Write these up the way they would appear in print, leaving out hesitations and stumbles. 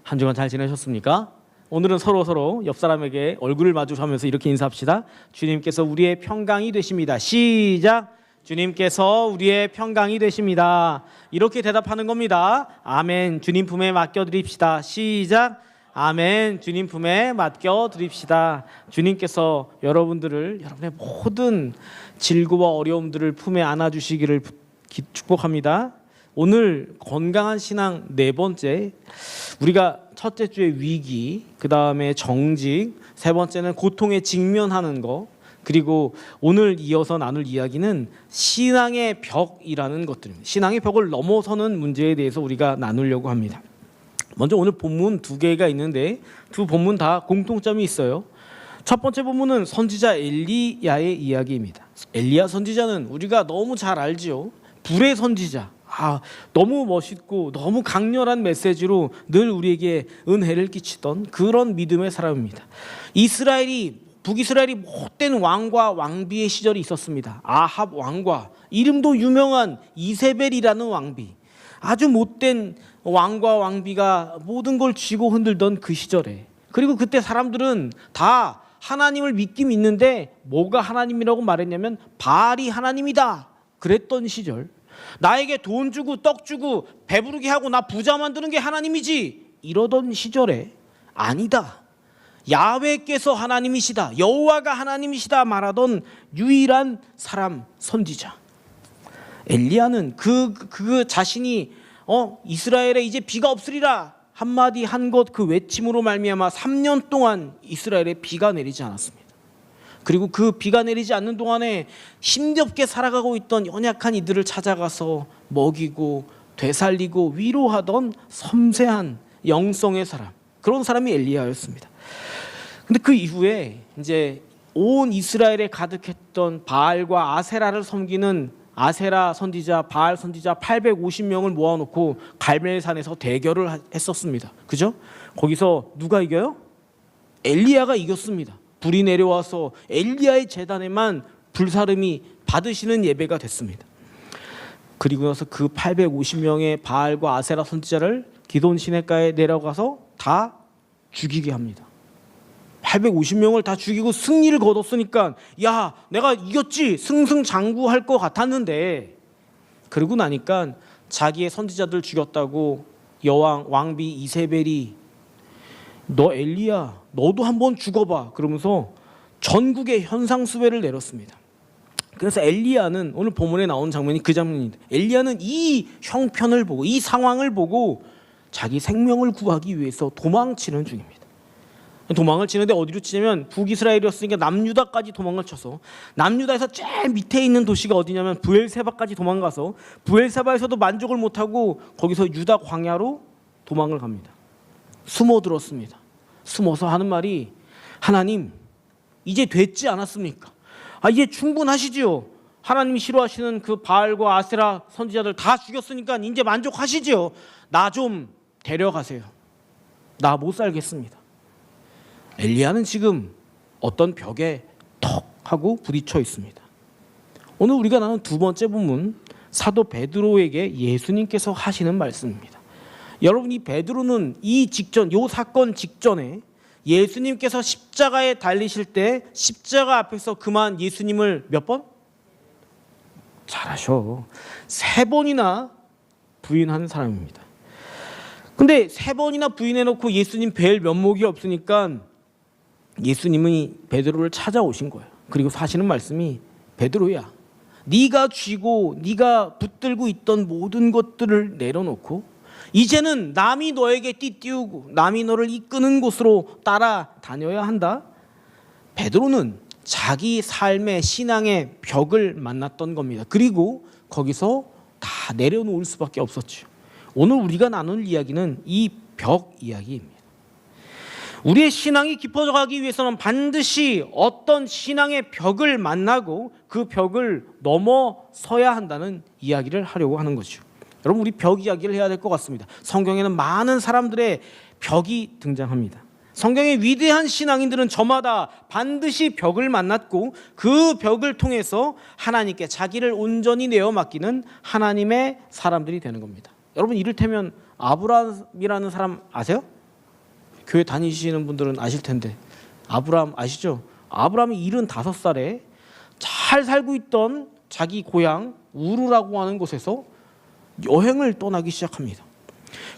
한 주간 잘 지내셨습니까? 오늘은 서로 옆 사람에게 얼굴을 마주하면서 이렇게 인사합시다. 주님께서 우리의 평강이 되십니다. 시작. 주님께서 우리의 평강이 되십니다. 이렇게 대답하는 겁니다. 아멘. 주님 품에 맡겨드립시다. 시작. 아멘. 주님 품에 맡겨드립시다. 주님께서 여러분들의 모든 질고와 어려움들을 품에 안아주시기를 축복합니다. 오늘 건강한 신앙 네 번째, 우리가 첫째 주에 위기, 그 다음에 정직, 세 번째는 고통에 직면하는 거, 그리고 오늘 이어서 나눌 이야기는 신앙의 벽이라는 것들입니다. 신앙의 벽을 넘어서는 문제에 대해서 우리가 나누려고 합니다. 먼저 오늘 본문 두 개가 있는데 두 본문 다 공통점이 있어요. 첫 번째 본문은 선지자 엘리야의 이야기입니다. 엘리야 선지자는 우리가 너무 잘 알지요. 불의 선지자. 너무 멋있고 너무 강렬한 메시지로 늘 우리에게 은혜를 끼치던 그런 믿음의 사람입니다. 북이스라엘이 못된 왕과 왕비의 시절이 있었습니다. 아합 왕과 이름도 유명한 이세벨이라는 왕비, 아주 못된 왕과 왕비가 모든 걸 쥐고 흔들던 그 시절에, 그리고 그때 사람들은 다 하나님을 믿긴 믿는데 뭐가 하나님이라고 말했냐면 바알이 하나님이다 그랬던 시절, 나에게 돈 주고 떡 주고 배부르게 하고 나 부자 만드는 게 하나님이지 이러던 시절에 아니다, 야훼께서 하나님이시다, 여호와가 하나님이시다 말하던 유일한 사람 선지자 엘리야는 그 자신이 이스라엘에 이제 비가 없으리라 한마디 한 것 그 외침으로 말미암아 3년 동안 이스라엘에 비가 내리지 않았습니다. 그리고 그 비가 내리지 않는 동안에 힘겹게 살아가고 있던 연약한 이들을 찾아가서 먹이고 되살리고 위로하던 섬세한 영성의 사람, 그런 사람이 엘리야였습니다. 근데 그 이후에 이제 온 이스라엘에 가득했던 바알과 아세라를 섬기는 아세라 선지자, 바알 선지자 850명을 모아놓고 갈멜산에서 대결을 했었습니다. 그죠? 거기서 누가 이겨요? 엘리야가 이겼습니다. 불이 내려와서 엘리야의 제단에만 불사름이 받으시는 예배가 됐습니다. 그리고 나서 그 850명의 바알과 아세라 선지자를 기돈 시내가에 내려가서 다 죽이게 합니다. 850명을 다 죽이고 승리를 거뒀으니까 야, 내가 이겼지, 승승장구할 것 같았는데, 그러고 나니까 자기의 선지자들 죽였다고 여왕 왕비 이세벨이 너 엘리야 너도 한번 죽어봐 그러면서 전국에 현상수배를 내렸습니다. 그래서 엘리야는, 오늘 본문에 나온 장면이 그 장면입니다. 엘리야는 이 형편을 보고, 이 상황을 보고 자기 생명을 구하기 위해서 도망치는 중입니다. 도망을 치는데 어디로 치냐면 북이스라엘이었으니까 남유다까지 도망을 쳐서, 남유다에서 제일 밑에 있는 도시가 어디냐면 브엘세바까지 도망가서 브엘세바에서도 만족을 못하고 거기서 유다 광야로 도망을 갑니다. 숨어들었습니다. 숨어서 하는 말이, 하나님 이제 됐지 않았습니까? 이제 충분하시지요. 하나님이 싫어하시는 그 바알과 아세라 선지자들 다 죽였으니까 이제 만족하시지요. 나 좀 데려가세요. 나 못 살겠습니다. 엘리야는 지금 어떤 벽에 턱 하고 부딪혀 있습니다. 오늘 우리가 나눈 두 번째 본문, 사도 베드로에게 예수님께서 하시는 말씀입니다. 여러분, 이 베드로는 이 사건 직전에 예수님께서 십자가에 달리실 때 십자가 앞에서 그만 예수님을 몇 번? 잘하셔. 3번이나 부인하는 사람입니다. 근데 3번이나 부인해놓고 예수님 뵐 면목이 없으니까 예수님이 베드로를 찾아오신 거예요. 그리고 하시는 말씀이, 베드로야, 네가 쥐고 네가 붙들고 있던 모든 것들을 내려놓고 이제는 남이 너에게 띠띠우고 남이 너를 이끄는 곳으로 따라다녀야 한다. 베드로는 자기 삶의 신앙의 벽을 만났던 겁니다. 그리고 거기서 다 내려놓을 수밖에 없었죠. 오늘 우리가 나눌 이야기는 이 벽 이야기입니다. 우리의 신앙이 깊어져 가기 위해서는 반드시 어떤 신앙의 벽을 만나고 그 벽을 넘어서야 한다는 이야기를 하려고 하는 거죠. 여러분, 우리 벽 이야기를 해야 될 것 같습니다. 성경에는 많은 사람들의 벽이 등장합니다. 성경의 위대한 신앙인들은 저마다 반드시 벽을 만났고 그 벽을 통해서 하나님께 자기를 온전히 내어 맡기는 하나님의 사람들이 되는 겁니다. 여러분, 이를테면 아브라함이라는 사람 아세요? 교회 다니시는 분들은 아실 텐데 아브라함 아시죠? 아브라함이 75살에 잘 살고 있던 자기 고향 우르라고 하는 곳에서 여행을 떠나기 시작합니다.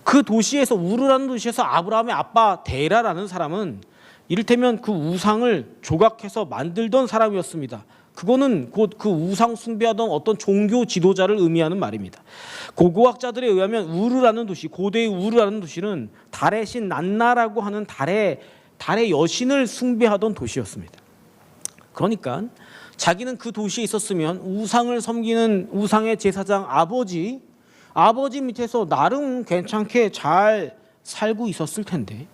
그 도시에서 우르라는 도시에서 아브라함의 아빠 데라라는 사람은 이를테면 그 우상을 조각해서 만들던 사람이었습니다. 그거는 곧 그 우상 숭배하던 어떤 종교 지도자를 의미하는 말입니다. 고고학자들에 의하면 우르라는 도시, 고대의 우르라는 도시는 달의 신 난나라고 하는 달의 여신을 숭배하던 도시였습니다. 그러니까 자기는 그 도시에 있었으면 우상을 섬기는 우상의 제사장 아버지 밑에서 나름 괜찮게 잘 살고 있었을 텐데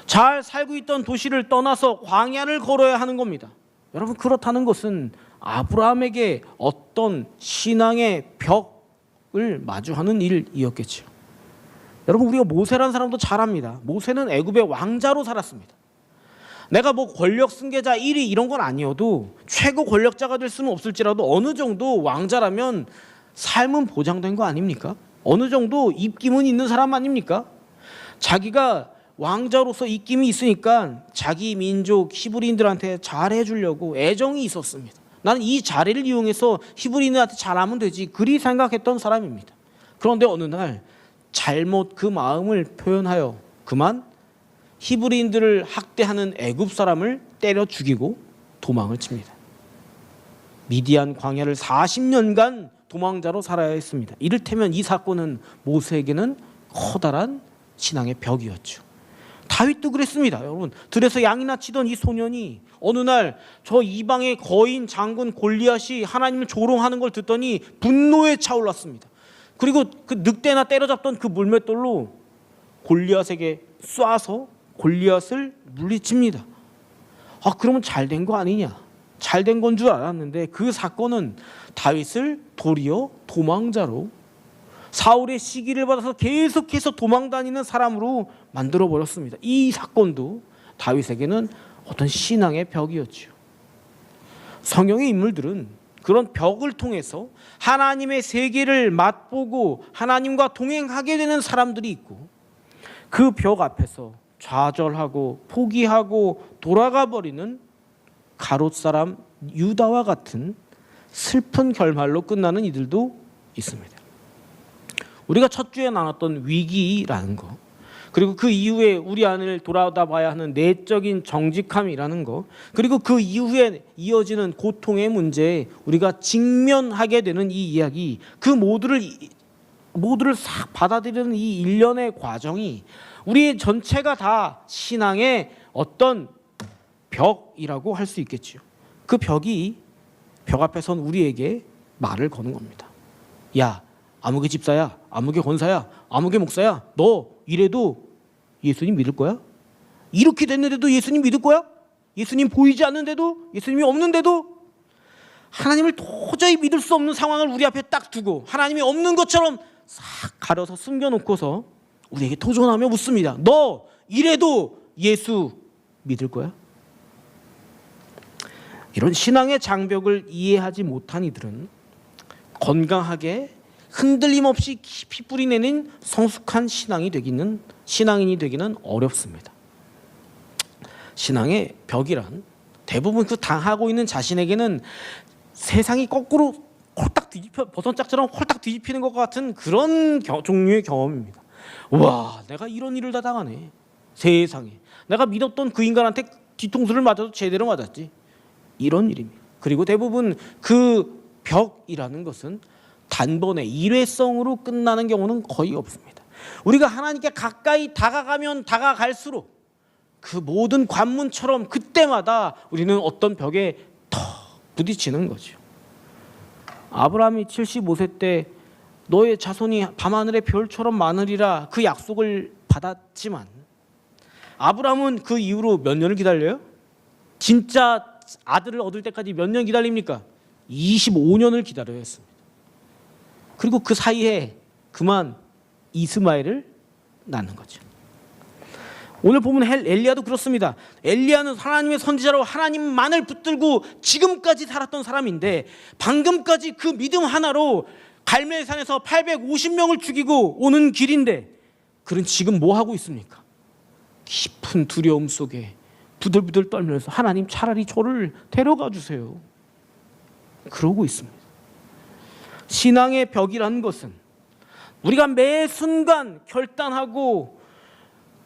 잘 살고 있던 도시를 떠나서 광야를 걸어야 하는 겁니다. 여러분, 그렇다는 것은 아브라함에게 어떤 신앙의 벽을 마주하는 일이었겠죠. 여러분, 우리가 모세라는 사람도 잘 압니다. 모세는 애굽의 왕자로 살았습니다. 내가 뭐 권력 승계자 1위 이런 건 아니어도 최고 권력자가 될 수는 없을지라도 어느 정도 왕자라면 삶은 보장된 거 아닙니까? 어느 정도 입김은 있는 사람 아닙니까? 자기가 왕자로서 입김이 있으니까 자기 민족 히브리인들한테 잘해주려고 애정이 있었습니다. 나는 이 자리를 이용해서 히브리인들한테 잘하면 되지, 그리 생각했던 사람입니다. 그런데 어느 날 잘못 그 마음을 표현하여 그만 히브리인들을 학대하는 애굽 사람을 때려 죽이고 도망을 칩니다. 미디안 광야를 40년간 도망자로 살아야 했습니다. 이를테면 이 사건은 모세에게는 커다란 신앙의 벽이었죠. 다윗도 그랬습니다. 여러분, 들에서 양이나 치던 이 소년이 어느 날 저 이방의 거인 장군 골리앗이 하나님을 조롱하는 걸 듣더니 분노에 차올랐습니다. 그리고 그 늑대나 때려잡던 그 물맷돌로 골리앗에게 쏴서 골리앗을 물리칩니다. 그러면 잘된 거 아니냐? 잘된 건 줄 알았는데 그 사건은 다윗을 도리어 도망자로, 사울의 시기를 받아서 계속해서 도망다니는 사람으로 만들어버렸습니다. 이 사건도 다윗에게는 어떤 신앙의 벽이었죠. 성경의 인물들은 그런 벽을 통해서 하나님의 세계를 맛보고 하나님과 동행하게 되는 사람들이 있고, 그 벽 앞에서 좌절하고 포기하고 돌아가 버리는 가롯 사람 유다와 같은 슬픈 결말로 끝나는 이들도 있습니다. 우리가 첫 주에 나눴던 위기라는 거, 그리고 그 이후에 우리 안을 돌아봐야 하는 내적인 정직함이라는 거, 그리고 그 이후에 이어지는 고통의 문제에 우리가 직면하게 되는 이 이야기, 그 모두를 싹 받아들이는 이 일련의 과정이 우리의 전체가 다 신앙의 어떤 벽이라고 할 수 있겠죠. 그 벽이, 벽 앞에 선 우리에게 말을 거는 겁니다. 야, 아무개 집사야, 아무개 권사야, 아무개 목사야, 너 이래도 예수님 믿을 거야? 이렇게 됐는데도 예수님 믿을 거야? 예수님 보이지 않는데도, 예수님이 없는데도, 하나님을 도저히 믿을 수 없는 상황을 우리 앞에 딱 두고 하나님이 없는 것처럼 싹 가려서 숨겨놓고서 우리에게 도전하며 묻습니다. 너 이래도 예수 믿을 거야? 이런 신앙의 장벽을 이해하지 못한 이들은 건강하게 흔들림 없이 깊이 뿌리내는 성숙한 신앙인이 되기는 어렵습니다. 신앙의 벽이란 대부분 그 당하고 있는 자신에게는 세상이 거꾸로 홀딱 뒤집혀, 버선짝처럼 홀딱 뒤집히는 것 같은 그런 종류의 경험입니다. 와, 내가 이런 일을 다 당하네. 세상에, 내가 믿었던 그 인간한테 뒤통수를 맞아도 제대로 맞았지. 이런 일입니다. 그리고 대부분 그 벽이라는 것은 단번에 일회성으로 끝나는 경우는 거의 없습니다. 우리가 하나님께 가까이 다가가면 다가갈수록 그 모든 관문처럼 그때마다 우리는 어떤 벽에 턱 부딪히는 거죠. 아브라함이 75세 때 너의 자손이 밤하늘의 별처럼 많으리라 그 약속을 받았지만, 아브라함은 그 이후로 몇 년을 기다려요? 진짜 아들을 얻을 때까지 몇 년 기다립니까? 25년을 기다려야 했습니다. 그리고 그 사이에 그만 이스마엘을 낳는 거죠. 오늘 보면 엘리야도 그렇습니다. 엘리야는 하나님의 선지자로 하나님만을 붙들고 지금까지 살았던 사람인데, 방금까지 그 믿음 하나로 갈멜산에서 850명을 죽이고 오는 길인데, 그는 지금 뭐 하고 있습니까? 깊은 두려움 속에 부들부들 떨면서 하나님 차라리 저를 데려가 주세요. 그러고 있습니다. 신앙의 벽이라는 것은 우리가 매 순간 결단하고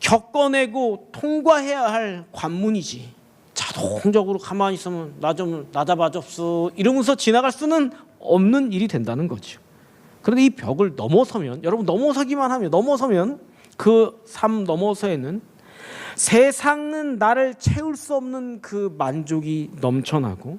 겪어내고 통과해야 할 관문이지, 자동적으로 가만히 있으면 나 좀 나잡아줍소 이러면서 지나갈 수는 없는 일이 된다는 거죠. 그런데 이 벽을 넘어서면, 여러분 넘어서기만 하면, 넘어서면 그 삶 너머서에는 세상은 나를 채울 수 없는 그 만족이 넘쳐나고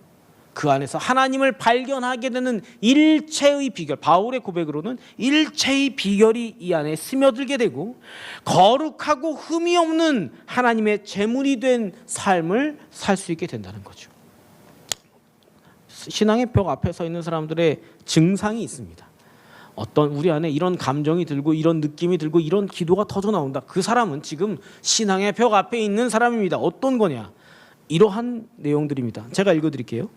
그 안에서 하나님을 발견하게 되는 일체의 비결, 바울의 고백으로는 일체의 비결이 이 안에 스며들게 되고 거룩하고 흠이 없는 하나님의 제물이 된 삶을 살 수 있게 된다는 거죠. 신앙의 벽 앞에 서 있는 사람들의 증상이 있습니다. 어떤 우리 안에 이런 감정이 들고 이런 느낌이 들고 이런 기도가 터져 나온다. 그 사람은 지금 신앙의 벽 앞에 있는 사람입니다. 어떤 거냐? 이러한 내용들입니다. 제가 읽어드릴게요.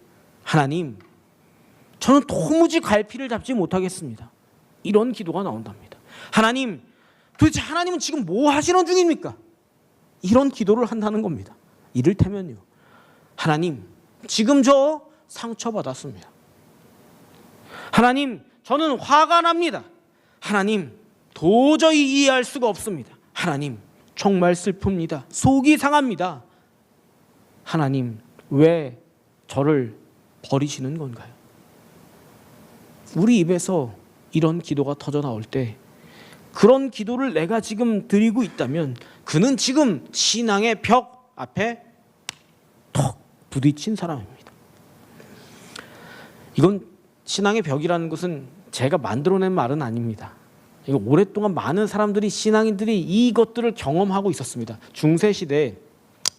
하나님, 저는 도무지 갈피를 잡지 못하겠습니다. 이런 기도가 나온답니다. 하나님, 도대체 하나님은 지금 뭐 하시는 중입니까? 이런 기도를 한다는 겁니다. 이를테면요, 하나님, 지금 저 상처받았습니다. 하나님, 저는 화가 납니다. 하나님, 도저히 이해할 수가 없습니다. 하나님, 정말 슬픕니다. 속이 상합니다. 하나님, 왜 저를 버리시는 건가요? 우리 입에서 이런 기도가 터져 나올 때, 그런 기도를 내가 지금 드리고 있다면 그는 지금 신앙의 벽 앞에 턱 부딪힌 사람입니다. 이건 신앙의 벽이라는 것은 제가 만들어낸 말은 아닙니다. 이거 오랫동안 많은 사람들이, 신앙인들이 이것들을 경험하고 있었습니다. 중세시대에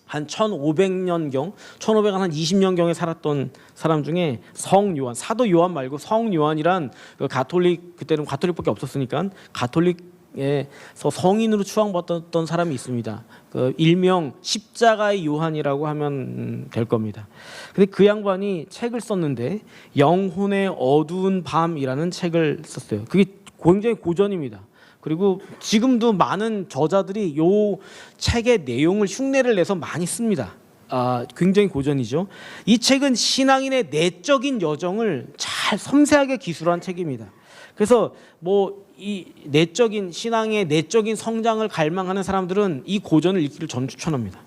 한 1500년경, 1500한 한 20년경에 살았던 사람 중에 성 요한, 사도 요한 말고 성 요한이란 그 가톨릭, 그때는 가톨릭밖에 없었으니까 가톨릭에서 성인으로 추앙받았던 사람이 있습니다. 그 일명 십자가의 요한이라고 하면 될 겁니다. 근데 그 양반이 책을 썼는데 영혼의 어두운 밤이라는 책을 썼어요. 그게 굉장히 고전입니다. 그리고 지금도 많은 저자들이 이 책의 내용을 흉내를 내서 많이 씁니다. 굉장히 고전이죠. 이 책은 신앙인의 내적인 여정을 잘 섬세하게 기술한 책입니다. 그래서 이 내적인 신앙의 내적인 성장을 갈망하는 사람들은 이 고전을 읽기를 저는 추천합니다.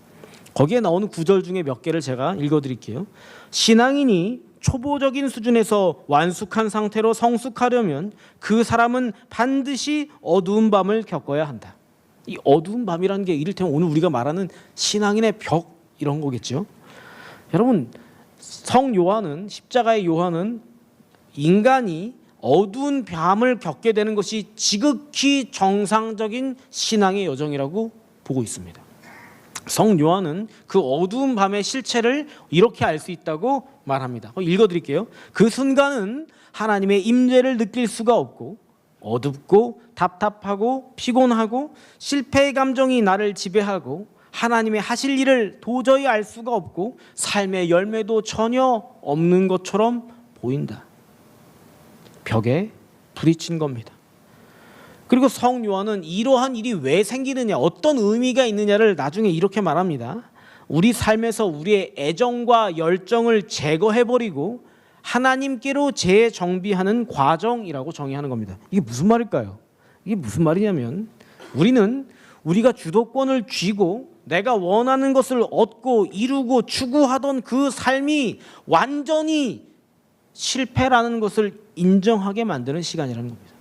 거기에 나오는 구절 중에 몇 개를 제가 읽어드릴게요. 신앙인이 초보적인 수준에서 완숙한 상태로 성숙하려면 그 사람은 반드시 어두운 밤을 겪어야 한다. 이 어두운 밤이라는 게 이를테면 오늘 우리가 말하는 신앙인의 벽, 이런 거겠죠. 여러분, 성 요한은, 십자가의 요한은 인간이 어두운 밤을 겪게 되는 것이 지극히 정상적인 신앙의 여정이라고 보고 있습니다. 성 요한은 그 어두운 밤의 실체를 이렇게 알 수 있다고 말합니다. 읽어드릴게요. 그 순간은 하나님의 임재를 느낄 수가 없고 어둡고 답답하고 피곤하고 실패의 감정이 나를 지배하고 하나님의 하실 일을 도저히 알 수가 없고 삶의 열매도 전혀 없는 것처럼 보인다. 벽에 부딪힌 겁니다. 그리고 성 요한은 이러한 일이 왜 생기느냐, 어떤 의미가 있느냐를 나중에 이렇게 말합니다. 우리 삶에서 우리의 애정과 열정을 제거해버리고 하나님께로 재정비하는 과정이라고 정의하는 겁니다. 이게 무슨 말일까요? 이게 무슨 말이냐면, 우리는 우리가 주도권을 쥐고 내가 원하는 것을 얻고 이루고 추구하던 그 삶이 완전히 실패라는 것을 인정하게 만드는 시간이라는 겁니다.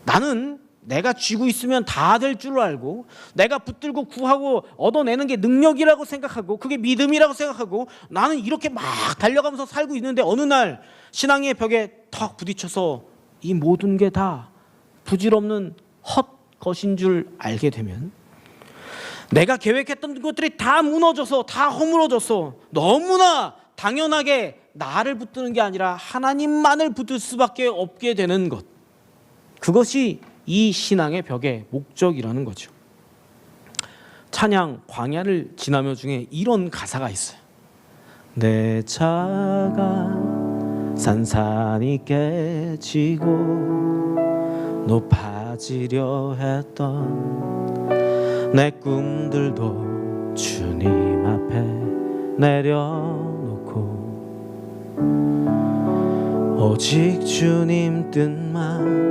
나는 내가 쥐고 있으면 다 될 줄 알고 내가 붙들고 구하고 얻어내는 게 능력이라고 생각하고 그게 믿음이라고 생각하고 나는 이렇게 막 달려가면서 살고 있는데 어느 날 신앙의 벽에 턱 부딪혀서 이 모든 게 다 부질없는 헛것인 줄 알게 되면, 내가 계획했던 것들이 다 무너져서 다 허물어져서 너무나 당연하게 나를 붙드는 게 아니라 하나님만을 붙들 수밖에 없게 되는 것, 그것이 이 신앙의 벽의 목적이라는 거죠. 찬양 광야를 지나며 중에 이런 가사가 있어요. 내 차가 산산이 깨지고 높아지려 했던 내 꿈들도 주님 앞에 내려놓고 오직 주님 뜻만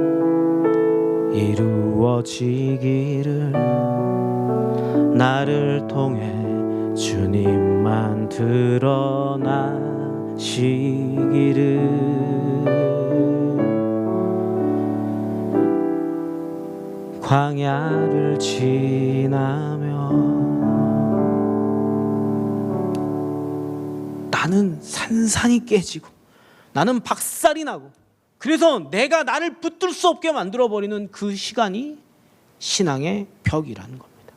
이루어지기를, 나를 통해 주님만 드러나시기를. 광야를 지나며 나는 산산이 깨지고 나는 박살이 나고, 그래서 내가 나를 붙들 수 없게 만들어버리는 그 시간이 신앙의 벽이라는 겁니다.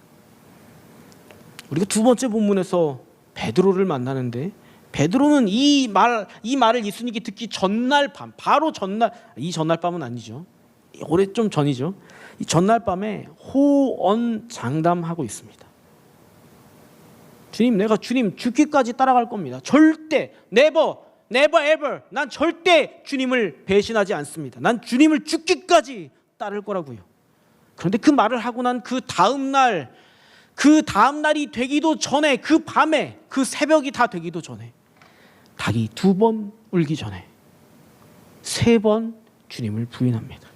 우리가 두 번째 본문에서 베드로를 만나는데, 베드로는 이 말을 예수님께 듣기 전날 밤, 바로 전날, 이 전날 밤은 아니죠, 오래 좀 전이죠. 이 전날 밤에 호언 장담하고 있습니다. 주님, 내가 주님 죽기까지 따라갈 겁니다. 절대 never ever, 난 절대 주님을 배신하지 않습니다. 난 주님을 죽기까지 따를 거라고요. 그런데 그 말을 하고 난 그 다음 날이 되기도 전에, 그 밤에, 그 새벽이 다 되기도 전에, 닭이 2번 울기 전에 3번 주님을 부인합니다.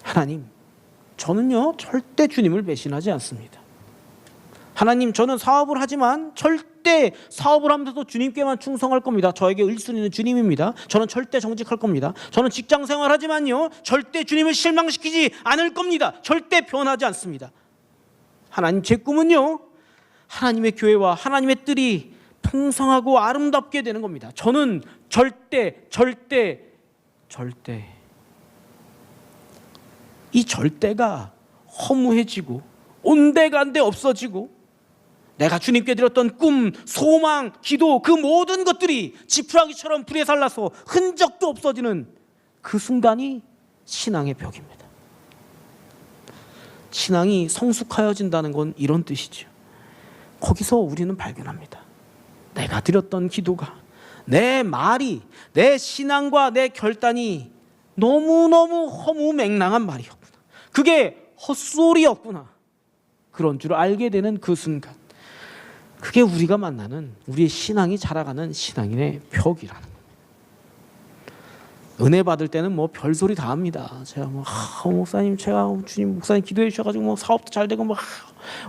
하나님, 저는요 절대 주님을 배신하지 않습니다. 하나님, 저는 사업을 하지만 절대 사업을 하면서도 주님께만 충성할 겁니다. 저에게 1순위는 주님입니다. 저는 절대 정직할 겁니다. 저는 직장 생활하지만요 절대 주님을 실망시키지 않을 겁니다. 절대 변하지 않습니다. 하나님, 제 꿈은요 하나님의 교회와 하나님의 뜰이 풍성하고 아름답게 되는 겁니다. 저는 절대 이 절대가 허무해지고 온데간데 없어지고, 내가 주님께 드렸던 꿈, 소망, 기도, 그 모든 것들이 지푸라기처럼 불에 살라서 흔적도 없어지는 그 순간이 신앙의 벽입니다. 신앙이 성숙하여진다는 건 이런 뜻이죠. 거기서 우리는 발견합니다. 내가 드렸던 기도가, 내 말이, 내 신앙과 내 결단이 너무너무 허무맹랑한 말이었구나, 그게 헛소리였구나, 그런 줄 알게 되는 그 순간, 그게 우리가 만나는, 우리의 신앙이 자라가는 신앙인의 벽이라는 겁니다. 은혜 받을 때는 뭐 별소리 다 합니다. 제가 목사님, 제가 주님, 목사님 기도해 주셔가지고 사업도 잘 되고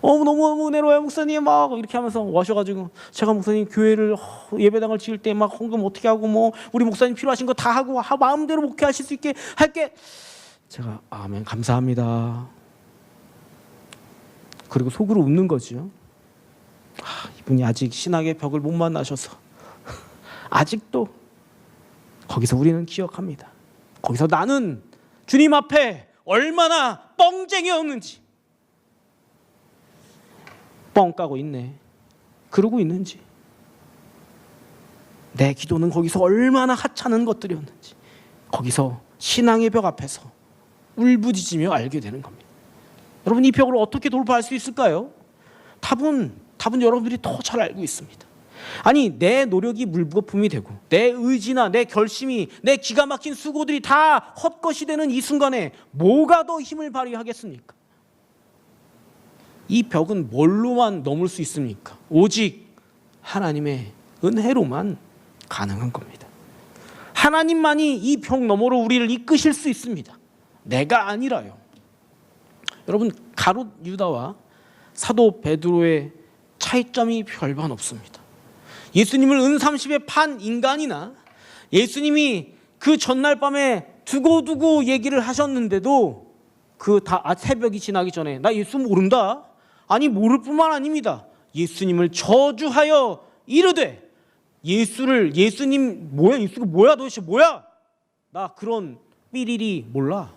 너무 은혜로워요 목사님, 이렇게 하면서 와셔가지고, 제가 목사님 교회를 예배당을 지을 때 헌금 어떻게 하고 우리 목사님 필요하신 거 다 하고 마음대로 목회하실 수 있게 할게. 제가 아멘, 감사합니다. 그리고 속으로 웃는 거죠. 이분이 아직 신앙의 벽을 못 만나셔서 아직도. 거기서 우리는 기억합니다. 거기서 나는 주님 앞에 얼마나 뻥쟁이였는지, 뻥 까고 있네, 그러고 있는지, 내 기도는 거기서 얼마나 하찮은 것들이었는지, 거기서 신앙의 벽 앞에서 울부짖으며 알게 되는 겁니다. 여러분, 이 벽을 어떻게 돌파할 수 있을까요? 답은 여러분들이 더 잘 알고 있습니다. 아니, 내 노력이 물거품이 되고 내 의지나 내 결심이, 내 기가 막힌 수고들이 다 헛것이 되는 이 순간에 뭐가 더 힘을 발휘하겠습니까? 이 벽은 뭘로만 넘을 수 있습니까? 오직 하나님의 은혜로만 가능한 겁니다. 하나님만이 이 벽 너머로 우리를 이끄실 수 있습니다. 내가 아니라요. 여러분, 가룟 유다와 사도 베드로의 차이점이 별반 없습니다. 예수님을 은삼십에 판 인간이나, 예수님이 그 전날 밤에 두고두고 얘기를 하셨는데도 새벽이 지나기 전에 나 예수 모른다, 아니 모를 뿐만 아닙니다, 예수님을 저주하여 이르되, 예수님 뭐야, 예수가 뭐야, 도대체 뭐야, 나 그런 삐리리 몰라.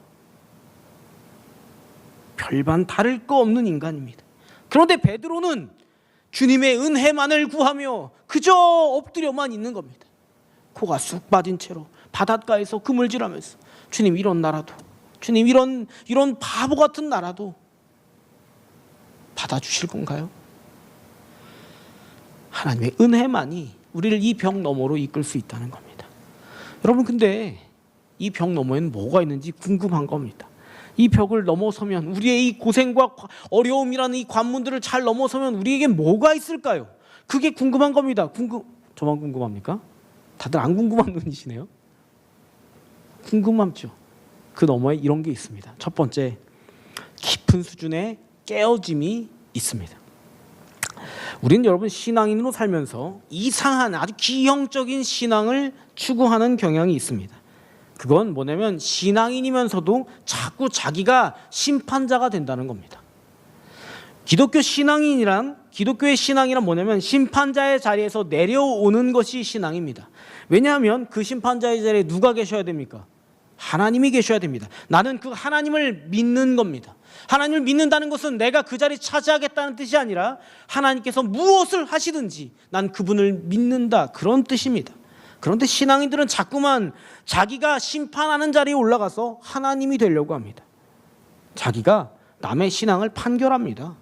별반 다를 거 없는 인간입니다. 그런데 베드로는 주님의 은혜만을 구하며 그저 엎드려만 있는 겁니다. 코가 쑥 빠진 채로 바닷가에서 그물질하면서, 주님, 이런 나라도, 주님, 이런 바보 같은 나라도 받아주실 건가요? 하나님의 은혜만이 우리를 이 벽 너머로 이끌 수 있다는 겁니다. 여러분, 근데 이 벽 너머에는 뭐가 있는지 궁금한 겁니다. 이 벽을 넘어서면, 우리의 이 고생과 어려움이라는 이 관문들을 잘 넘어서면 우리에게 뭐가 있을까요? 그게 궁금한 겁니다. 저만 궁금합니까? 다들 안 궁금한 눈이시네요. 궁금하죠. 그 너머에 이런 게 있습니다. 첫 번째, 깊은 수준의 깨어짐이 있습니다. 우리는 여러분 신앙인으로 살면서 이상한 아주 기형적인 신앙을 추구하는 경향이 있습니다. 그건 뭐냐면 신앙인이면서도 자꾸 자기가 심판자가 된다는 겁니다. 기독교의 신앙이란 뭐냐면 심판자의 자리에서 내려오는 것이 신앙입니다. 왜냐하면 그 심판자의 자리에 누가 계셔야 됩니까? 하나님이 계셔야 됩니다. 나는 그 하나님을 믿는 겁니다. 하나님을 믿는다는 것은 내가 그 자리 차지하겠다는 뜻이 아니라 하나님께서 무엇을 하시든지 난 그분을 믿는다, 그런 뜻입니다. 그런데 신앙인들은 자꾸만 자기가 심판하는 자리에 올라가서 하나님이 되려고 합니다. 자기가 남의 신앙을 판결합니다.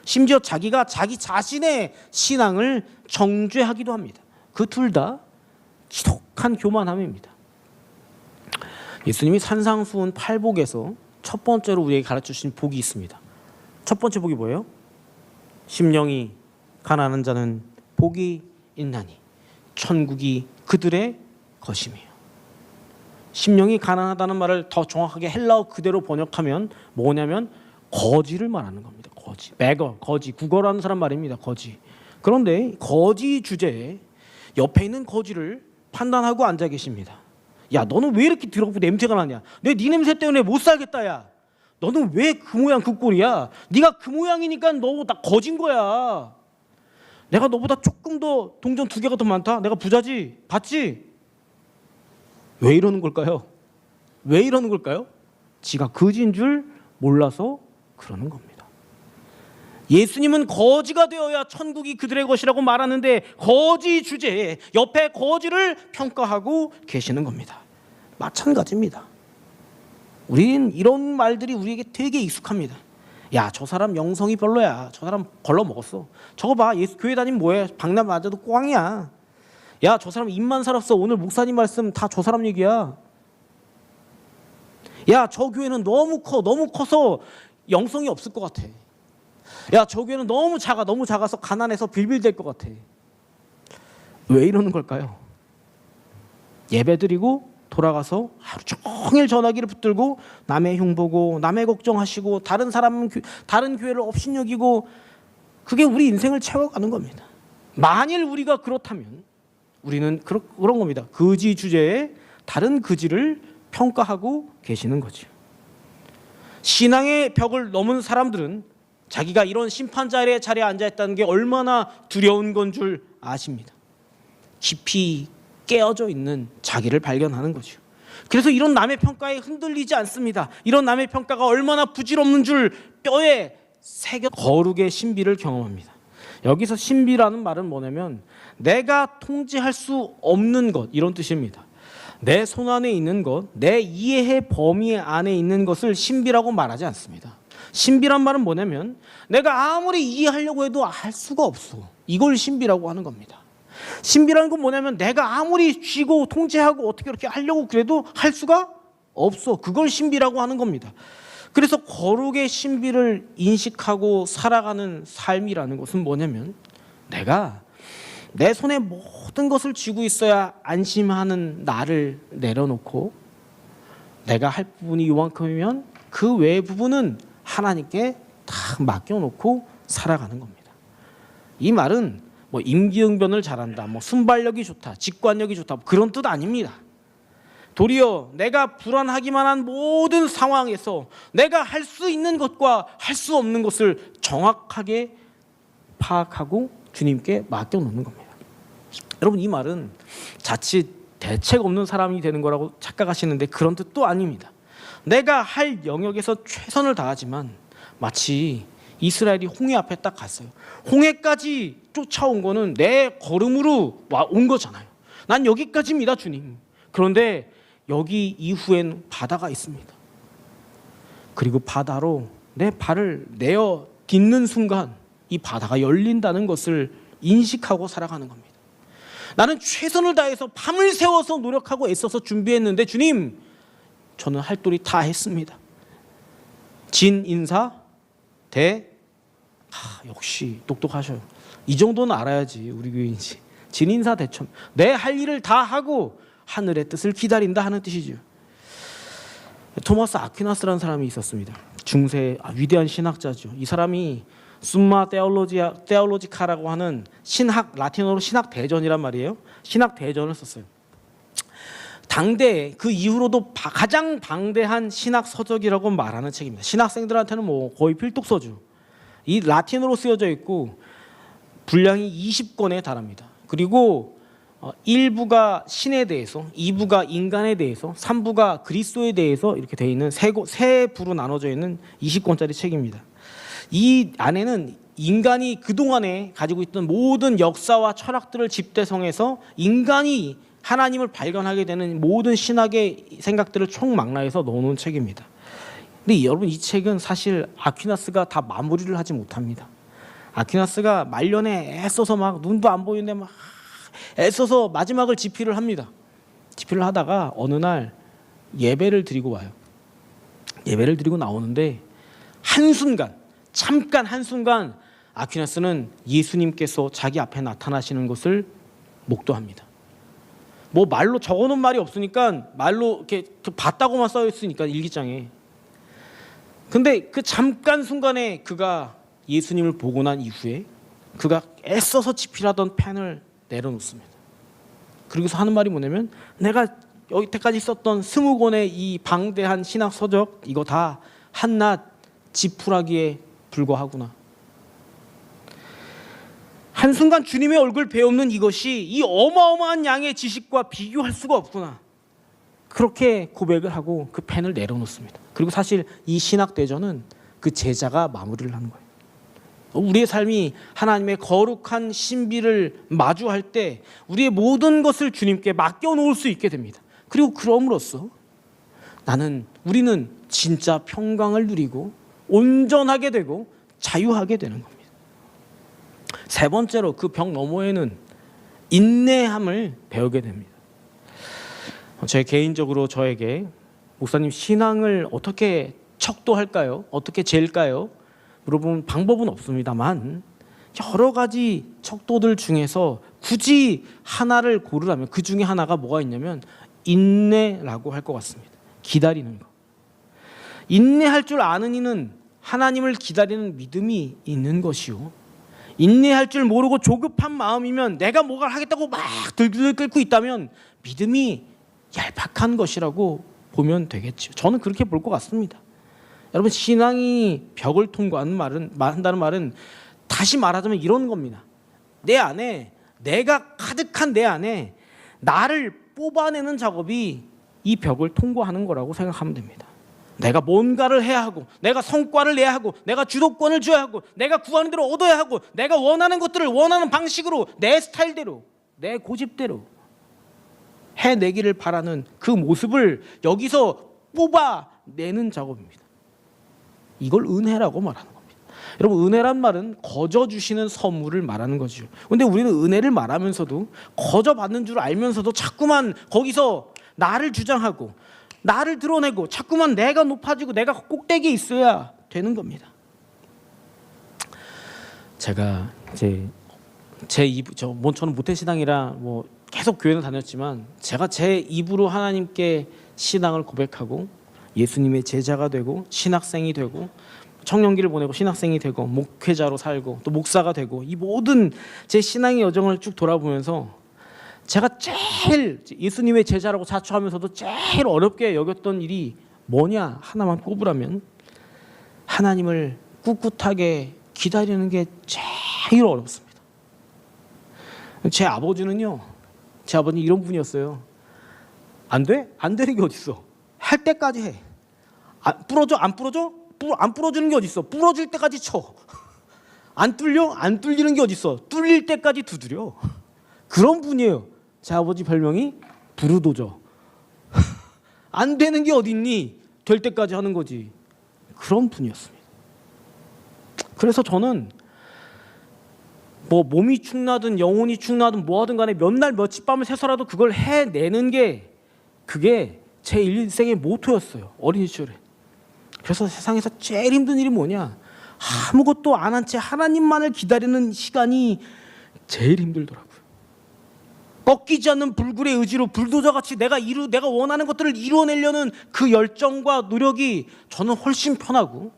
심지어 자기가 자기 자신의 신앙을 정죄하기도 합니다. 그 둘 다 지독한 교만함입니다. 예수님이 산상수훈 8복에서 첫 번째로 우리에게 가르쳐주신 복이 있습니다. 첫 번째 복이 뭐예요? 심령이 가난한 자는 복이 있나니 천국이 그들의 것이며. 심령이 가난하다는 말을 더 정확하게 헬라어 그대로 번역하면 뭐냐면 거지를 말하는 겁니다. 거지, beggar, 거지, 국어라는 사람 말입니다. 거지. 그런데 거지 주제에 옆에 있는 거지를 판단하고 앉아 계십니다. 야, 너는 왜 이렇게 더럽고 냄새가 나냐? 네 냄새 때문에 못 살겠다. 야, 너는 왜 그 모양 그 꼴이야? 네가 그 모양이니까 너 나 거진 거야. 내가 너보다 조금 더 동전 2개가 더 많다. 내가 부자지, 봤지? 왜 이러는 걸까요? 왜 이러는 걸까요? 지가 거지인 줄 몰라서 그러는 겁니다. 예수님은 거지가 되어야 천국이 그들의 것이라고 말하는데 거지 주제에 옆에 거지를 평가하고 계시는 겁니다. 마찬가지입니다. 우리는 이런 말들이 우리에게 되게 익숙합니다. 야, 저 사람 영성이 별로야. 저 사람 걸러 먹었어. 저거 봐, 예수 교회 다니면 뭐해? 박람 맞아도 꽝이야. 야, 저 사람 입만 살았어. 오늘 목사님 말씀 다 저 사람 얘기야. 야, 저 교회는 너무 커서 영성이 없을 것 같아. 야, 저 교회는 너무 작아서 가난해서 빌빌댈 것 같아. 왜 이러는 걸까요? 예배드리고 돌아가서 하루 종일 전화기를 붙들고 남의 흉보고 남의 걱정하시고 다른 교회를 업신여기고, 그게 우리 인생을 채워가는 겁니다. 만일 우리가 그렇다면 우리는 그런 겁니다. 거지 주제에 다른 거지를 평가하고 계시는 거죠. 신앙의 벽을 넘은 사람들은 자기가 이런 심판자의 자리에 앉아있다는 게 얼마나 두려운 건 줄 아십니다. 깊이 깨어져 있는 자기를 발견하는 거죠. 그래서 이런 남의 평가에 흔들리지 않습니다. 이런 남의 평가가 얼마나 부질없는 줄 뼈에 새겨 거룩의 신비를 경험합니다. 여기서 신비라는 말은 뭐냐면 내가 통제할 수 없는 것, 이런 뜻입니다. 내 손 안에 있는 것, 내 이해의 범위 안에 있는 것을 신비라고 말하지 않습니다. 신비란 말은 뭐냐면 내가 아무리 이해하려고 해도 알 수가 없어. 이걸 신비라고 하는 겁니다. 신비라는 건 뭐냐면 내가 아무리 쥐고 통제하고 어떻게 그렇게 하려고 그래도 할 수가 없어. 그걸 신비라고 하는 겁니다. 그래서 거룩의 신비를 인식하고 살아가는 삶이라는 것은 뭐냐면 내가 내 손에 모든 것을 쥐고 있어야 안심하는 나를 내려놓고 내가 할 부분이 이만큼이면 그 외의 부분은 하나님께 다 맡겨놓고 살아가는 겁니다. 이 말은 뭐 임기응변을 잘한다, 뭐 순발력이 좋다, 직관력이 좋다, 그런 뜻 아닙니다. 도리어 내가 불안하기만 한 모든 상황에서 내가 할 수 있는 것과 할 수 없는 것을 정확하게 파악하고 주님께 맡겨놓는 겁니다. 여러분, 이 말은 자칫 대책 없는 사람이 되는 거라고 착각하시는데 그런 뜻도 아닙니다. 내가 할 영역에서 최선을 다하지만 마치 이스라엘이 홍해 앞에 딱 갔어요. 홍해까지 쫓아온 거는 내 걸음으로 온 거잖아요. 난 여기까지입니다, 주님. 그런데 여기 이후엔 바다가 있습니다. 그리고 바다로 내 발을 내어 딛는 순간 이 바다가 열린다는 것을 인식하고 살아가는 겁니다. 나는 최선을 다해서 밤을 새워서 노력하고 애써서 준비했는데 주님, 저는 할 도리 다 했습니다. 진인사 대 역시 똑똑하셔요. 이 정도는 알아야지 우리 교인이지. 진인사 대첨. 내 할 일을 다 하고 하늘의 뜻을 기다린다 하는 뜻이죠. 토마스 아퀴나스라는 사람이 있었습니다. 중세 위대한 신학자죠. 이 사람이 숨마 테올로지카라고 하는 신학, 라틴어로 신학 대전이란 말이에요. 신학 대전을 썼어요. 당대 그 이후로도 가장 방대한 신학 서적이라고 말하는 책입니다. 신학생들한테는 뭐 거의 필독서죠. 이 라틴어로 쓰여져 있고 분량이 20권에 달합니다. 그리고 1부가 신에 대해서, 2부가 인간에 대해서, 3부가 그리스도에 대해서 이렇게 되어 있는 세 부로 나눠져 있는 20권짜리 책입니다. 이 안에는 인간이 그동안에 가지고 있던 모든 역사와 철학들을 집대성해서 인간이 하나님을 발견하게 되는 모든 신학의 생각들을 총망라해서 넣어놓은 책입니다. 근데 여러분, 이 책은 사실 아퀴나스가 다 마무리를 하지 못합니다. 아퀴나스가 말년에 애써서 막 눈도 안 보이는데 막 애써서 마지막을 집필을 합니다. 집필을 하다가 어느 날 예배를 드리고 와요. 예배를 드리고 나오는데 잠깐 한순간 아퀴나스는 예수님께서 자기 앞에 나타나시는 것을 목도합니다. 뭐 말로 적어놓은 말이 없으니까 말로 이렇게 봤다고만 써 있으니까 일기장에. 근데 그 잠깐 순간에 그가 예수님을 보고 난 이후에 그가 애써서 집필하던 펜을 내려놓습니다. 그리고서 하는 말이 뭐냐면, 내가 여기까지 썼던 20권의 이 방대한 신학 서적 이거 다 한낱 지푸라기에 불과하구나. 한순간 주님의 얼굴 배우는 이것이 이 어마어마한 양의 지식과 비교할 수가 없구나. 그렇게 고백을 하고 그 펜을 내려놓습니다. 그리고 사실 이 신학대전은 그 제자가 마무리를 하는 거예요. 우리의 삶이 하나님의 거룩한 신비를 마주할 때 우리의 모든 것을 주님께 맡겨놓을 수 있게 됩니다. 그리고 그럼으로써 우리는 진짜 평강을 누리고 온전하게 되고 자유하게 되는 겁니다. 세 번째로 그 벽 너머에는 인내함을 배우게 됩니다. 제 개인적으로 저에게 목사님, 신앙을 어떻게 척도할까요? 어떻게 잴까요? 물어보면 방법은 없습니다만 여러 가지 척도들 중에서 굳이 하나를 고르라면 그 중에 하나가 뭐가 있냐면 인내라고 할 것 같습니다. 기다리는 것. 인내할 줄 아는 이는 하나님을 기다리는 믿음이 있는 것이요, 인내할 줄 모르고 조급한 마음이면, 내가 뭐가 하겠다고 막 들들 끓고 있다면 믿음이 얄팍한 것이라고 보면 되겠죠. 저는 그렇게 볼 것 같습니다. 여러분, 신앙이 벽을 통과한다는 말은 다시 말하자면 이런 겁니다. 내 안에, 내가 가득한 내 안에 나를 뽑아내는 작업이 이 벽을 통과하는 거라고 생각하면 됩니다. 내가 뭔가를 해야 하고, 내가 성과를 내야 하고, 내가 주도권을 줘야 하고, 내가 구하는 대로 얻어야 하고, 내가 원하는 것들을 원하는 방식으로, 내 스타일대로, 내 고집대로 해내기를 바라는 그 모습을 여기서 뽑아내는 작업입니다. 이걸 은혜라고 말하는 겁니다. 여러분, 은혜란 말은 거저 주시는 선물을 말하는 거죠. 그런데 우리는 은혜를 말하면서도 거저 받는 줄 알면서도 자꾸만 거기서 나를 주장하고 나를 드러내고 자꾸만 내가 높아지고 내가 꼭대기에 있어야 되는 겁니다. 제가 이제 저는 모태신앙이라 계속 교회는 다녔지만, 제가 제 입으로 하나님께 신앙을 고백하고 예수님의 제자가 되고 신학생이 되고 청년기를 보내고 신학생이 되고 목회자로 살고 또 목사가 되고, 이 모든 제 신앙의 여정을 쭉 돌아보면서 제가 제일 예수님의 제자라고 자처하면서도 제일 어렵게 여겼던 일이 뭐냐 하나만 꼽으라면, 하나님을 꿋꿋하게 기다리는 게 제일 어렵습니다. 제 아버지는 이런 분이었어요. 안 돼? 안 되는 게 어딨어. 할 때까지 해. 부러져? 안 부러져? 안 부러지는 게 어딨어. 부러질 때까지 쳐. 안 뚫려? 안 뚫리는 게 어딨어. 뚫릴 때까지 두드려. 그런 분이에요. 제 아버지 별명이 부르도저. 안 되는 게 어딨니? 될 때까지 하는 거지. 그런 분이었습니다. 그래서 저는 몸이 축나든 영혼이 축나든 뭐하든 간에 몇 날 며칠 밤을 새서라도 그걸 해내는 게, 그게 제 일생의 모토였어요. 어린 시절에. 그래서 세상에서 제일 힘든 일이 뭐냐? 아무것도 안 한 채 하나님만을 기다리는 시간이 제일 힘들더라고요. 꺾이지 않는 불굴의 의지로 불도저같이 내가 원하는 것들을 이루어내려는 그 열정과 노력이 저는 훨씬 편하고,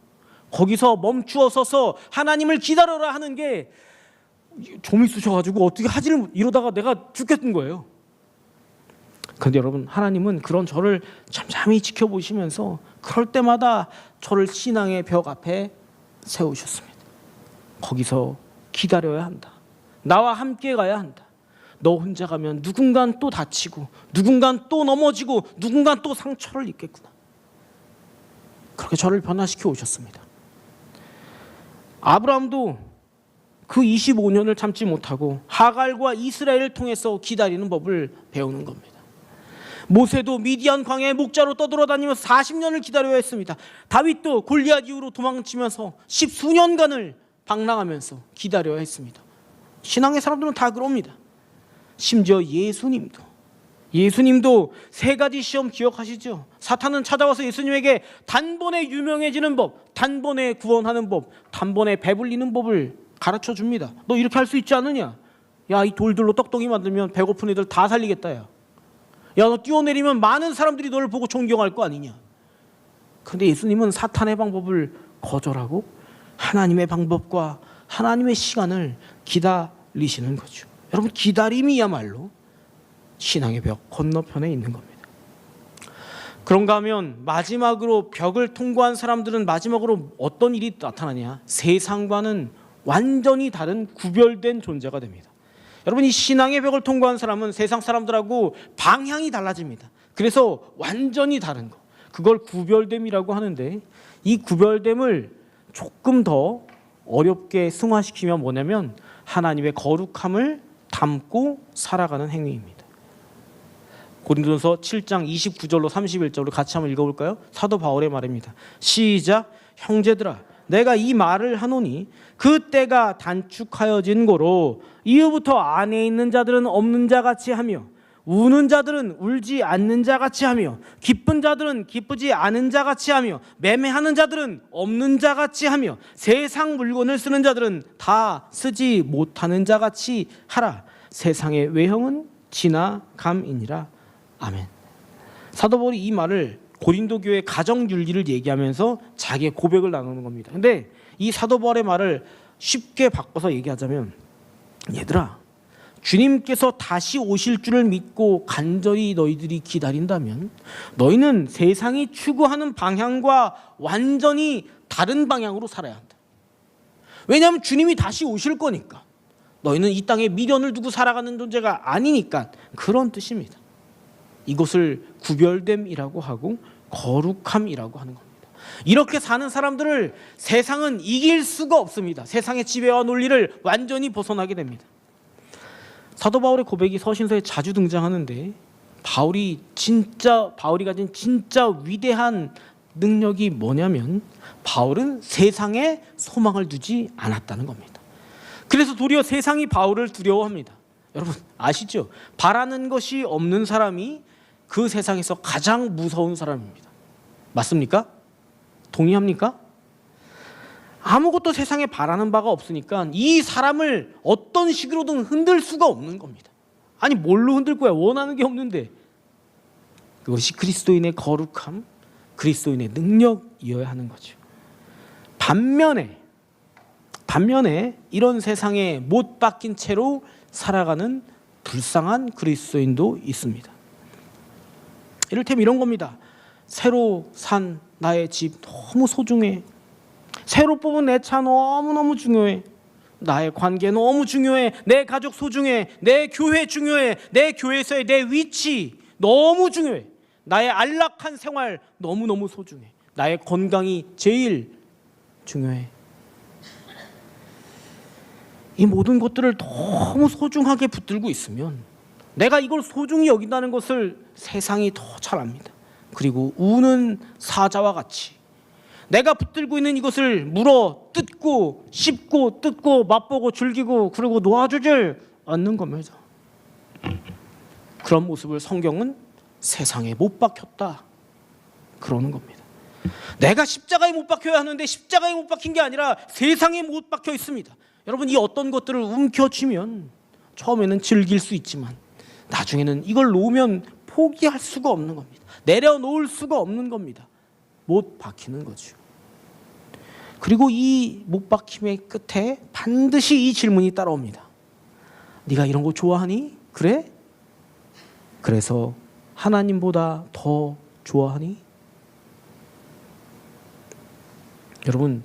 거기서 멈추어 서서 하나님을 기다려라 하는 게 좀 있으셔가지고 어떻게 하지를 이러다가 내가 죽겠는 거예요. 그런데 여러분, 하나님은 그런 저를 잠잠히 지켜보시면서 그럴 때마다 저를 신앙의 벽 앞에 세우셨습니다. 거기서 기다려야 한다. 나와 함께 가야 한다. 너 혼자 가면 누군간 또 다치고, 누군간 또 넘어지고, 누군간 또 상처를 입겠구나. 그렇게 저를 변화시켜 오셨습니다. 아브라함도 그 25년을 참지 못하고 하갈과 이스라엘을 통해서 기다리는 법을 배우는 겁니다. 모세도 미디안 광야의 목자로 떠돌아다니면서 40년을 기다려야 했습니다. 다윗도 골리앗 이후로 도망치면서 10수년간을 방랑하면서 기다려야 했습니다. 신앙의 사람들은 다 그럽니다. 심지어 예수님도 세 가지 시험 기억하시죠? 사탄은 찾아와서 예수님에게 단번에 유명해지는 법, 단번에 구원하는 법, 단번에 배불리는 법을 가르쳐 줍니다. 너 이렇게 할 수 있지 않느냐? 야, 이 돌들로 떡덩이 만들면 배고픈 애들 다 살리겠다. 야, 너 뛰어내리면 많은 사람들이 너를 보고 존경할 거 아니냐? 그런데 예수님은 사탄의 방법을 거절하고 하나님의 방법과 하나님의 시간을 기다리시는 거죠. 여러분, 기다림이야말로 신앙의 벽 건너편에 있는 겁니다. 그런가 하면 마지막으로 벽을 통과한 사람들은 마지막으로 어떤 일이 나타나냐? 세상과는 완전히 다른 구별된 존재가 됩니다. 여러분, 이 신앙의 벽을 통과한 사람은 세상 사람들하고 방향이 달라집니다. 그래서 완전히 다른 거, 그걸 구별됨이라고 하는데, 이 구별됨을 조금 더 어렵게 승화시키면 뭐냐면 하나님의 거룩함을 담고 살아가는 행위입니다. 고린도전서 7장 29절로 31절로 같이 한번 읽어볼까요? 사도 바울의 말입니다. 시작. 형제들아, 내가 이 말을 하노니 그 때가 단축하여진 고로 이후부터 안에 있는 자들은 없는 자같이 하며, 우는 자들은 울지 않는 자같이 하며, 기쁜 자들은 기쁘지 않은 자같이 하며, 매매하는 자들은 없는 자같이 하며, 세상 물건을 쓰는 자들은 다 쓰지 못하는 자같이 하라. 세상의 외형은 지나감이니라. 아멘. 사도 바울이 이 말을 고린도 교회 가정 윤리를 얘기하면서 자기의 고백을 나누는 겁니다. 근데 이 사도 바울의 말을 쉽게 바꿔서 얘기하자면, 얘들아, 주님께서 다시 오실 줄을 믿고 간절히 너희들이 기다린다면 너희는 세상이 추구하는 방향과 완전히 다른 방향으로 살아야 한다. 왜냐하면 주님이 다시 오실 거니까. 너희는 이 땅에 미련을 두고 살아가는 존재가 아니니까. 그런 뜻입니다. 이것을 구별됨이라고 하고 거룩함이라고 하는 겁니다. 이렇게 사는 사람들을 세상은 이길 수가 없습니다. 세상의 지배와 논리를 완전히 벗어나게 됩니다. 사도 바울의 고백이 서신서에 자주 등장하는데, 바울이 가진 진짜 위대한 능력이 뭐냐면 바울은 세상에 소망을 두지 않았다는 겁니다. 그래서 도리어 세상이 바울을 두려워합니다. 여러분 아시죠? 바라는 것이 없는 사람이 그 세상에서 가장 무서운 사람입니다. 맞습니까? 동의합니까? 아무것도 세상에 바라는 바가 없으니까 이 사람을 어떤 식으로든 흔들 수가 없는 겁니다. 아니, 뭘로 흔들 거야? 원하는 게 없는데. 그것이 그리스도인의 거룩함, 그리스도인의 능력이어야 하는 거죠. 반면에 이런 세상에 못 박힌 채로 살아가는 불쌍한 그리스도인도 있습니다. 이를테면 이런 겁니다. 새로 산 나의 집 너무 소중해. 새로 뽑은 내 차 너무너무 중요해. 나의 관계 너무 중요해. 내 가족 소중해. 내 교회 중요해. 내 교회에서의 내 위치 너무 중요해. 나의 안락한 생활 너무너무 소중해. 나의 건강이 제일 중요해. 이 모든 것들을 너무 소중하게 붙들고 있으면 내가 이걸 소중히 여긴다는 것을 세상이 더 잘 압니다. 그리고 우는 사자와 같이 내가 붙들고 있는 이것을 물어 뜯고 씹고 뜯고 맛보고 즐기고 그리고 놓아주질 않는 겁니다. 그런 모습을 성경은 세상에 못 박혔다 그러는 겁니다. 내가 십자가에 못 박혀야 하는데 십자가에 못 박힌 게 아니라 세상에 못 박혀 있습니다. 여러분, 이 어떤 것들을 움켜쥐면 처음에는 즐길 수 있지만 나중에는 이걸 놓으면 포기할 수가 없는 겁니다. 내려놓을 수가 없는 겁니다. 못 박히는 거죠. 그리고 이 못 박힘의 끝에 반드시 이 질문이 따라옵니다. 네가 이런 거 좋아하니? 그래? 그래서 하나님보다 더 좋아하니? 여러분,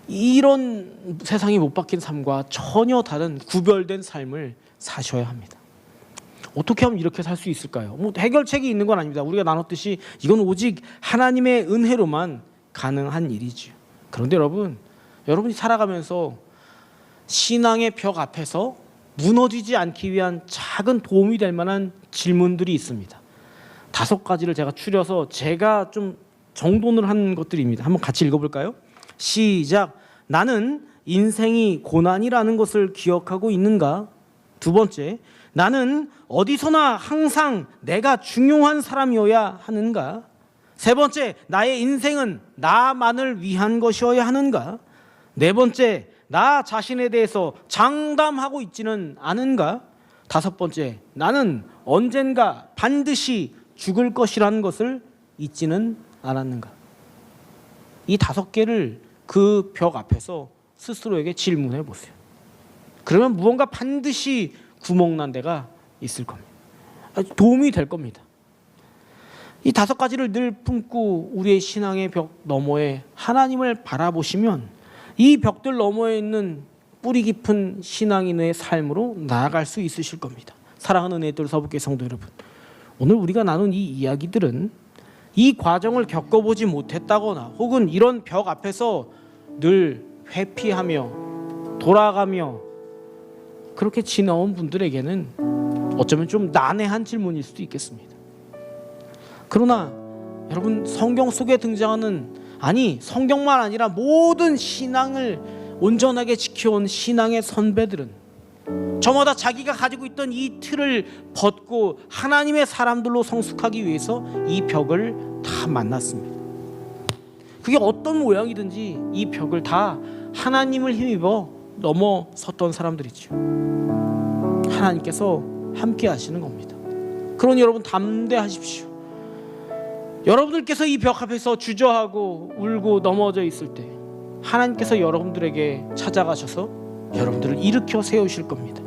이런 세상에 못 박힌 삶과 전혀 다른 구별된 삶을 사셔야 합니다. 어떻게 하면 이렇게 살 수 있을까요? 뭐 해결책이 있는 건 아닙니다. 우리가 나눴듯이 이건 오직 하나님의 은혜로만 가능한 일이죠. 그런데 여러분이 살아가면서 신앙의 벽 앞에서 무너지지 않기 위한 작은 도움이 될 만한 질문들이 있습니다. 5가지를 제가 추려서 제가 좀 정돈을 한 것들입니다. 한번 같이 읽어볼까요? 시작. 나는 인생이 고난이라는 것을 기억하고 있는가? 2번째, 나는 어디서나 항상 내가 중요한 사람이어야 하는가? 3번째, 나의 인생은 나만을 위한 것이어야 하는가? 4번째, 나 자신에 대해서 장담하고 있지는 않은가? 5번째, 나는 언젠가 반드시 죽을 것이라는 것을 잊지는 않았는가? 이 5개를 그 벽 앞에서 스스로에게 질문해 보세요. 그러면 무언가 반드시 구멍난 데가 있을 겁니다. 도움이 될 겁니다. 이 5가지를 늘 품고 우리의 신앙의 벽 너머에 하나님을 바라보시면 이 벽들 너머에 있는 뿌리 깊은 신앙인의 삶으로 나아갈 수 있으실 겁니다. 사랑하는 은혜들 서부교회 성도 여러분, 오늘 우리가 나눈 이 이야기들은 이 과정을 겪어보지 못했다거나 혹은 이런 벽 앞에서 늘 회피하며 돌아가며 그렇게 지나온 분들에게는 어쩌면 좀 난해한 질문일 수도 있겠습니다. 그러나 여러분, 성경 속에 등장하는, 아니 성경만 아니라 모든 신앙을 온전하게 지켜온 신앙의 선배들은 저마다 자기가 가지고 있던 이 틀을 벗고 하나님의 사람들로 성숙하기 위해서 이 벽을 다 만났습니다. 그게 어떤 모양이든지 이 벽을 다 하나님을 힘입어 넘어섰던 사람들이죠. 하나님께서 함께 하시는 겁니다. 그러니 여러분, 담대하십시오. 여러분들께서 이 벽 앞에서 주저하고 울고 넘어져 있을 때 하나님께서 여러분들에게 찾아가셔서 여러분들을 일으켜 세우실 겁니다.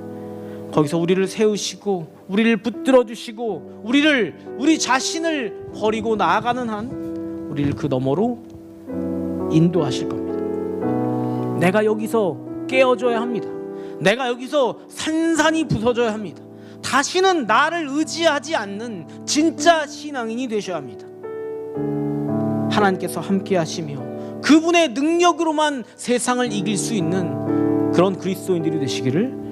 거기서 우리를 세우시고 우리를 붙들어 주시고 우리 자신을 버리고 나아가는 한 우리를 그 너머로 인도하실 겁니다. 내가 여기서 깨어져야 합니다. 내가 여기서 산산이 부서져야 합니다. 다시는 나를 의지하지 않는 진짜 신앙인이 되셔야 합니다. 하나님께서 함께 하시며 그분의 능력으로만 세상을 이길 수 있는 그런 그리스도인들이 되시기를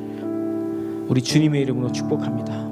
우리 주님의 이름으로 축복합니다.